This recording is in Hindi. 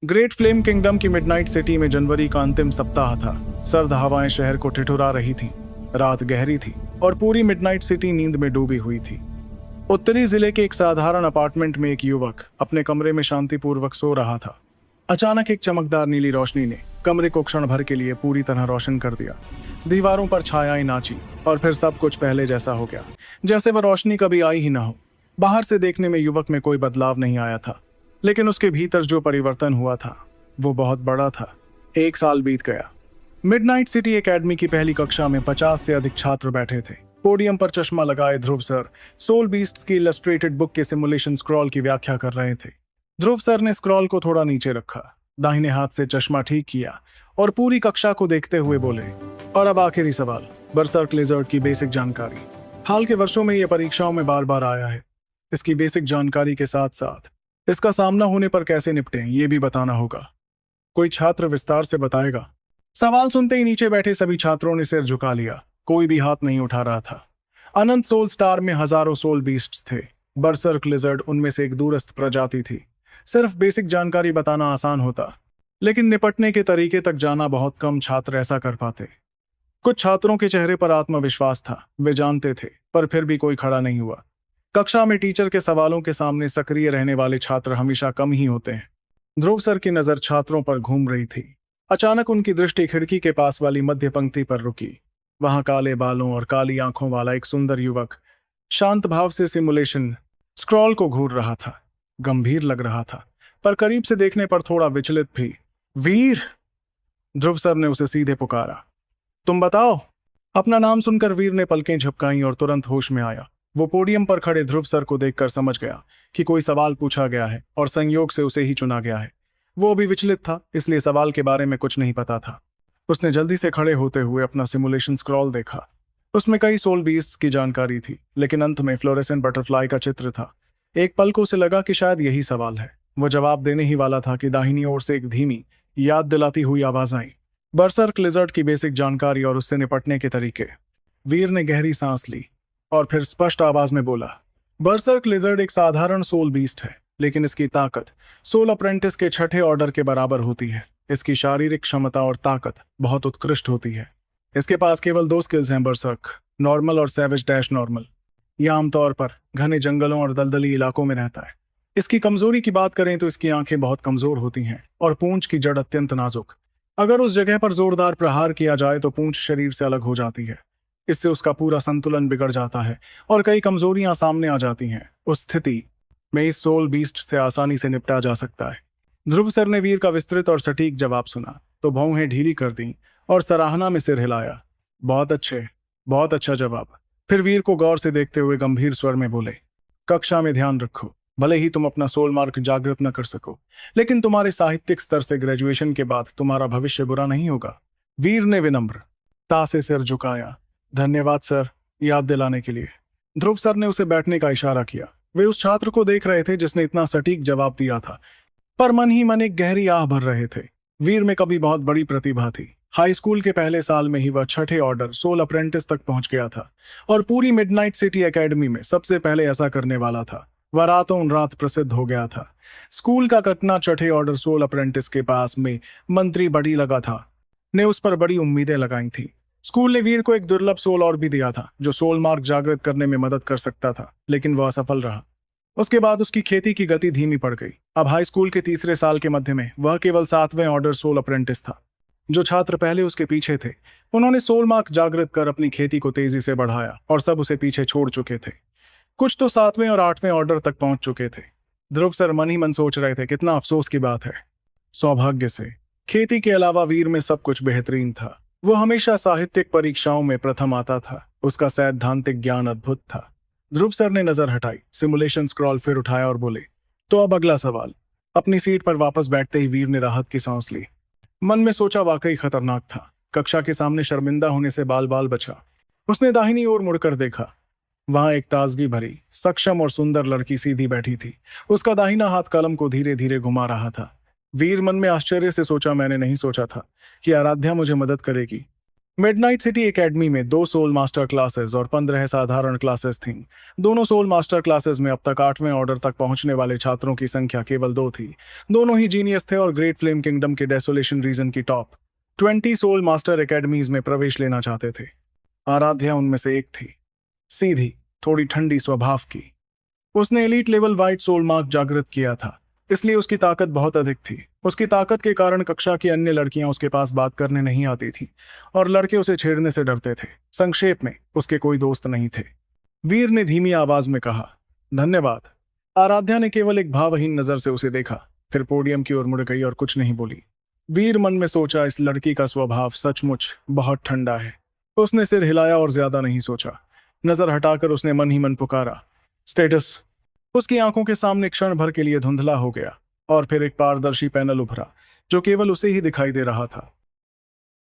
ग्रेट फ्लेम किंगडम की मिडनाइट सिटी में जनवरी का अंतिम सप्ताह था। सर्द हवाएं शहर को ठिठुरा रही थीं। रात गहरी थी और पूरी मिडनाइट सिटी नींद में डूबी हुई थी। उत्तरी जिले के एक साधारण अपार्टमेंट में एक युवक अपने कमरे में शांतिपूर्वक सो रहा था। अचानक एक चमकदार नीली रोशनी ने कमरे को क्षण भर के लिए पूरी तरह रोशन कर दिया। दीवारों पर छायाएं नाची और फिर सब कुछ पहले जैसा हो गया, जैसे वह रोशनी कभी आई ही ना हो। बाहर से देखने में युवक में कोई बदलाव नहीं आया था, लेकिन उसके भीतर जो परिवर्तन हुआ था वो बहुत बड़ा था। 1 साल बीत गया। मिडनाइट सिटी एकेडमी की पहली कक्षा में 50 से अधिक छात्र बैठे थे। पोडियम पर चश्मा लगाए ध्रुव सर सोल बीस्ट्स की इलस्ट्रेटेड बुक के सिमुलेशन स्क्रॉल की व्याख्या कर रहे थे। ध्रुव सर ने स्क्रॉल को थोड़ा नीचे रखा, दाहिने हाथ से चश्मा ठीक किया और पूरी कक्षा को देखते हुए बोले, और अब आखिरी सवाल, बरसर्क लिजर्ड की बेसिक जानकारी। हाल के वर्षों में यह परीक्षाओं में बार बार आया है। इसकी बेसिक जानकारी के साथ साथ इसका सामना होने पर कैसे निपटें ये भी बताना होगा। कोई छात्र विस्तार से बताएगा? सवाल सुनते ही नीचे बैठे सभी छात्रों ने सिर झुका लिया। कोई भी हाथ नहीं उठा रहा था। अनंत सोल स्टार में हजारों सोल बीस्ट्स थे। बरसर्क लिजर्ड उनमें से एक दूरस्थ प्रजाति थी। सिर्फ बेसिक जानकारी बताना आसान होता, लेकिन निपटने के तरीके तक जाना बहुत कम छात्र ऐसा कर पाते। कुछ छात्रों के चेहरे पर आत्मविश्वास था, वे जानते थे, पर फिर भी कोई खड़ा नहीं हुआ। कक्षा में टीचर के सवालों के सामने सक्रिय रहने वाले छात्र हमेशा कम ही होते हैं। ध्रुव सर की नजर छात्रों पर घूम रही थी। अचानक उनकी दृष्टि खिड़की के पास वाली मध्य पंक्ति पर रुकी। वहां काले बालों और काली आंखों वाला एक सुंदर युवक शांत भाव से सिमुलेशन स्क्रॉल को घूर रहा था। गंभीर लग रहा था, पर करीब से देखने पर थोड़ा विचलित भी। वीर! ध्रुव सर ने उसे सीधे पुकारा। तुम बताओ। अपना नाम सुनकर वीर ने पलकें झपकाईं और तुरंत होश में आया। वो पोडियम पर खड़े ध्रुव सर को देखकर समझ गया कि कोई सवाल पूछा गया है और संयोग से उसे ही चुना गया है। वो अभी विचलित था, इसलिए सवाल के बारे में कुछ नहीं पता था। उसने जल्दी से खड़े होते हुए अपना सिमुलेशन स्क्रॉल देखा। उसमें कई सोल बीस्ट्स की जानकारी थी, लेकिन अंत में फ्लोरेसेंट बटरफ्लाई का चित्र था। एक पल को उसे लगा कि शायद यही सवाल है। वो जवाब देने ही वाला था कि दाहिनी ओर से एक धीमी, याद दिलाती हुई आवाज आई। बरसर्क लिजर्ड की बेसिक जानकारी और उससे निपटने के तरीके। वीर ने गहरी सांस ली और फिर स्पष्ट आवाज में बोला, बरसर्क लिजर्ड एक साधारण सोल बीस्ट है, लेकिन इसकी ताकत सोल अप्रेंटिस के छठे ऑर्डर के बराबर होती है। इसकी शारीरिक क्षमता और ताकत बहुत उत्कृष्ट होती है। इसके पास केवल 2 स्किल्स हैं, बरसर्क नॉर्मल और सैवेज डैश नॉर्मल। यह आमतौर पर घने जंगलों और दलदली इलाकों में रहता है। इसकी कमजोरी की बात करें तो इसकी आंखें बहुत कमजोर होती हैं और पूंछ की जड़ अत्यंत नाजुक। अगर उस जगह पर जोरदार प्रहार किया जाए तो पूंछ शरीर से अलग हो जाती है। इससे उसका पूरा संतुलन बिगड़ जाता है और कई कमजोरियां सामने आ जाती हैं। उस स्थिति में इस सोल बीस्ट से आसानी से निपटा जा सकता है। ध्रुव सर ने वीर का विस्तृत और सटीक जवाब सुना तो भौहें ढीली कर दी और सराहना में सिर हिलाया। बहुत अच्छे, बहुत अच्छा जवाब। फिर वीर को गौर से देखते हुए गंभीर स्वर में बोले, कक्षा में ध्यान रखो। भले ही तुम अपना सोल मार्क जागृत न कर सको, लेकिन तुम्हारे साहित्यिक स्तर से ग्रेजुएशन के बाद तुम्हारा भविष्य बुरा नहीं होगा। वीर ने विनम्रता से सिर झुकाया। धन्यवाद सर, याद दिलाने के लिए। ध्रुव सर ने उसे बैठने का इशारा किया। वे उस छात्र को देख रहे थे जिसने इतना सटीक जवाब दिया था, पर मन ही मन एक गहरी आह भर रहे थे। वीर में कभी बहुत बड़ी प्रतिभा थी। हाई स्कूल के पहले साल में ही वह छठे ऑर्डर सोल अप्रेंटिस तक पहुंच गया था और पूरी मिडनाइट सिटी एकेडमी में सबसे पहले ऐसा करने वाला था। वह रातों रात प्रसिद्ध हो गया था। स्कूल का कटना छठे ऑर्डर सोल अप्रेंटिस के पास में मंत्री बड़ी लगा था ने उस पर बड़ी उम्मीदें लगाई थी। स्कूल ने वीर को एक दुर्लभ सोल और भी दिया था जो सोल मार्क जागृत करने में मदद कर सकता था, लेकिन वह असफल रहा। उसके बाद उसकी खेती की गति धीमी पड़ गई। अब हाई स्कूल के तीसरे साल के मध्य में वह केवल 7वें ऑर्डर सोल अप्रेंटिस था। जो छात्र पहले उसके पीछे थे उन्होंने सोल मार्क जागृत कर अपनी खेती को तेजी से बढ़ाया और सब उसे पीछे छोड़ चुके थे। कुछ तो 7वें और 8वें ऑर्डर तक पहुंच चुके थे। ध्रुव सर मन ही मन सोच रहे थे, कितना अफसोस की बात है। सौभाग्य से खेती के अलावा वीर में सब कुछ बेहतरीन था। वो हमेशा साहित्यिक परीक्षाओं में प्रथम आता था। उसका सैद्धांतिक ज्ञान अद्भुत था। ध्रुव सर ने नजर हटाई, सिमुलेशन स्क्रॉल फिर उठाया और बोले, तो अब अगला सवाल। अपनी सीट पर वापस बैठते ही वीर ने राहत की सांस ली। मन में सोचा, वाकई खतरनाक था। कक्षा के सामने शर्मिंदा होने से बाल बाल बचा। उसने दाहिनी ओर मुड़कर देखा। वहां एक ताजगी भरी, सक्षम और सुंदर लड़की सीधी बैठी थी। उसका दाहिना हाथ कलम को धीरे धीरे घुमा रहा था। वीर मन में आश्चर्य से सोचा, मैंने नहीं सोचा था कि आराध्या मुझे मदद करेगी। मिडनाइट सिटी एकेडमी में 2 सोल मास्टर क्लासेस और 15 साधारण क्लासेस थीं। दोनों सोल मास्टर क्लासेस में अब तक 8वें ऑर्डर तक पहुंचने वाले छात्रों की संख्या केवल 2 थी। दोनों ही जीनियस थे और ग्रेट फ्लेम किंगडम के डेसोलेशन रीजन की टॉप 20 सोल मास्टर एकेडमीज में प्रवेश लेना चाहते थे। आराध्या उनमें से एक थी। सीधी, थोड़ी ठंडी स्वभाव की। उसने elite level white soul mark जागृत किया था, इसलिए उसकी ताकत बहुत अधिक थी। उसकी ताकत के कारण कक्षा की अन्य लड़कियां उसके पास बात करने नहीं आती थीं और लड़के उसे छेड़ने से डरते थे। संक्षेप में, उसके कोई दोस्त नहीं थे। वीर ने धीमी आवाज में कहा, धन्यवाद। आराध्या ने केवल एक भावहीन नजर से उसे देखा, फिर पोडियम की ओर मुड़ गई और कुछ नहीं बोली। वीर मन में सोचा, इस लड़की का स्वभाव सचमुच बहुत ठंडा है। उसने सिर हिलाया और ज्यादा नहीं सोचा। नजर हटाकर उसने मन ही मन पुकारा, स्टेटस। उसकी आंखों के सामने क्षण भर के लिए धुंधला हो गया और फिर एक पारदर्शी पैनल उभरा जो केवल उसे ही दिखाई दे रहा था।